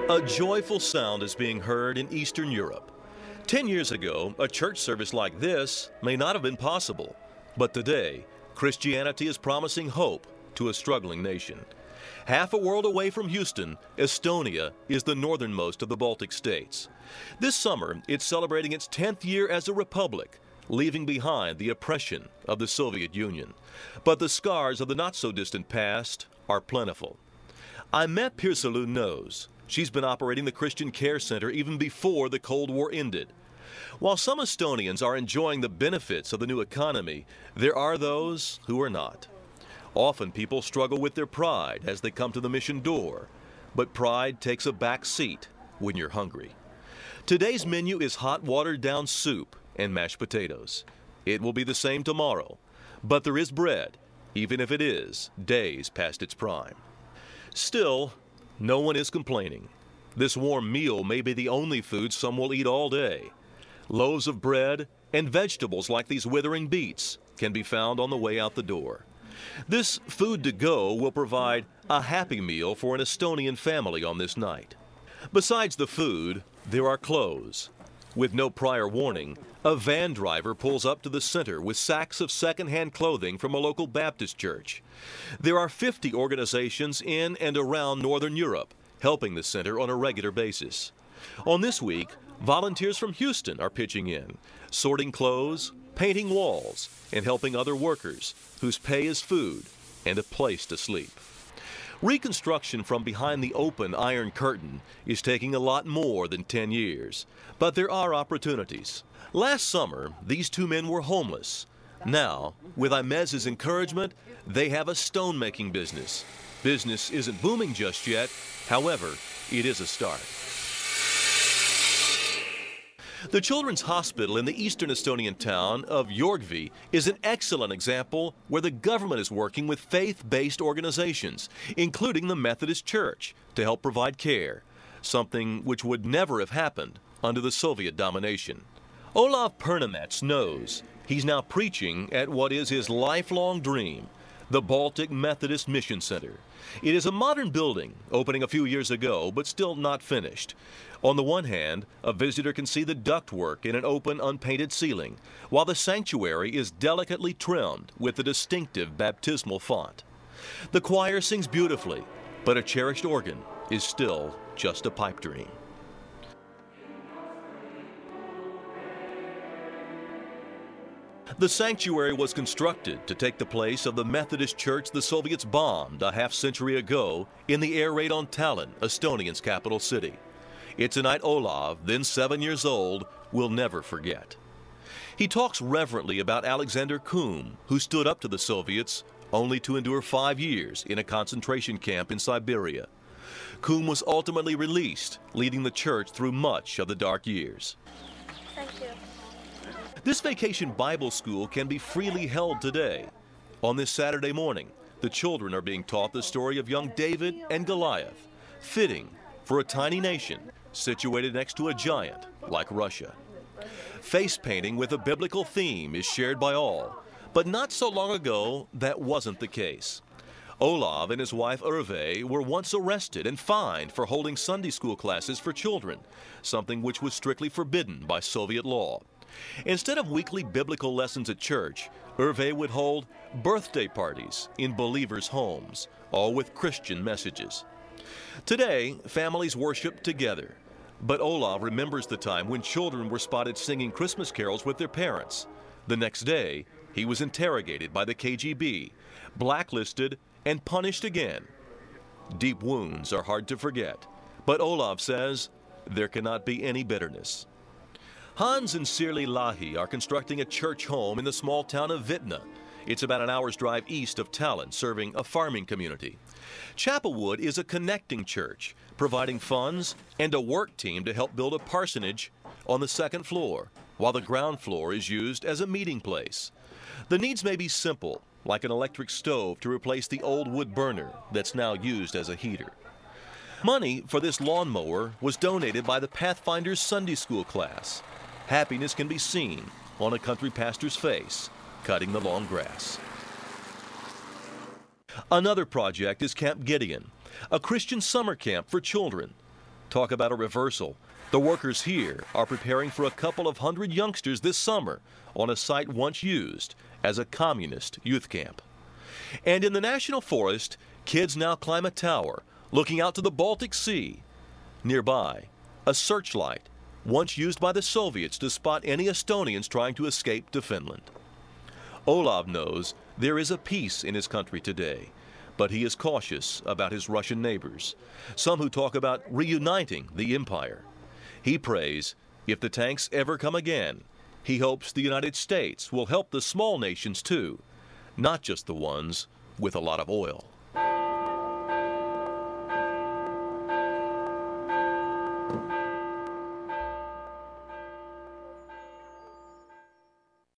A joyful sound is being heard in Eastern Europe. 10 years ago, a church service like this may not have been possible. But today, Christianity is promising hope to a struggling nation. Half a world away from Houston, Estonia is the northernmost of the Baltic states. This summer, it's celebrating its 10th year as a republic, leaving behind the oppression of the Soviet Union. But the scars of the not-so-distant past are plentiful. Imet Pirsalu knows. She's been operating the Christian Care Center even before the Cold War ended. While some Estonians are enjoying the benefits of the new economy, there are those who are not. Often people struggle with their pride as they come to the mission door, but pride takes a back seat when you're hungry. Today's menu is hot watered-down soup and mashed potatoes. It will be the same tomorrow, but there is bread, even if it is days past its prime. Still, no one is complaining. This warm meal may be the only food some will eat all day. Loaves of bread and vegetables like these withering beets can be found on the way out the door. This food to go will provide a happy meal for an Estonian family on this night. Besides the food, there are clothes. With no prior warning, a van driver pulls up to the center with sacks of second-hand clothing from a local Baptist church. There are 50 organizations in and around Northern Europe helping the center on a regular basis. On this week, volunteers from Houston are pitching in, sorting clothes, painting walls, and helping other workers whose pay is food and a place to sleep. Reconstruction from behind the open Iron Curtain is taking a lot more than 10 years, but there are opportunities. Last summer, these two men were homeless. Now, with Imez's encouragement, they have a stone-making business. Business isn't booming just yet, however, it is a start. The Children's Hospital in the eastern Estonian town of Jorgvi is an excellent example where the government is working with faith-based organizations, including the Methodist Church, to help provide care, something which would never have happened under the Soviet domination. Olav Pernamets knows he's now preaching at what is his lifelong dream, the Baltic Methodist Mission Center. It is a modern building, opening a few years ago, but still not finished. On the one hand, a visitor can see the ductwork in an open, unpainted ceiling, while the sanctuary is delicately trimmed with the distinctive baptismal font. The choir sings beautifully, but a cherished organ is still just a pipe dream. The sanctuary was constructed to take the place of the Methodist church the Soviets bombed a half-century ago in the air raid on Tallinn, Estonia's capital city. It's a night Olav, then 7 years old, will never forget. He talks reverently about Alexander Kum, who stood up to the Soviets only to endure 5 years in a concentration camp in Siberia. Kum was ultimately released, leading the church through much of the dark years. Thank you. This vacation Bible school can be freely held today. On this Saturday morning, the children are being taught the story of young David and Goliath, fitting for a tiny nation situated next to a giant like Russia. Face painting with a biblical theme is shared by all, but not so long ago that wasn't the case. Olav and his wife Hervé were once arrested and fined for holding Sunday school classes for children, something which was strictly forbidden by Soviet law. Instead of weekly biblical lessons at church, Hervé would hold birthday parties in believers' homes, all with Christian messages. Today, families worship together, but Olav remembers the time when children were spotted singing Christmas carols with their parents. The next day, he was interrogated by the KGB, blacklisted, and punished again. Deep wounds are hard to forget, but Olav says there cannot be any bitterness. Hans and Sirli Lahi are constructing a church home in the small town of Vitna. It's about an hour's drive east of Tallinn, serving a farming community. Chapelwood is a connecting church, providing funds and a work team to help build a parsonage on the second floor, while the ground floor is used as a meeting place. The needs may be simple, like an electric stove to replace the old wood burner that's now used as a heater. Money for this lawnmower was donated by the Pathfinders Sunday School class. Happiness can be seen on a country pastor's face, cutting the long grass. Another project is Camp Gideon, a Christian summer camp for children. Talk about a reversal. The workers here are preparing for a couple of hundred youngsters this summer on a site once used as a communist youth camp. And in the National Forest, kids now climb a tower looking out to the Baltic Sea. Nearby, a searchlight, once used by the Soviets to spot any Estonians trying to escape to Finland. Olav knows there is a peace in his country today, but he is cautious about his Russian neighbors, some who talk about reuniting the empire. He prays, if the tanks ever come again, he hopes the United States will help the small nations too, not just the ones with a lot of oil.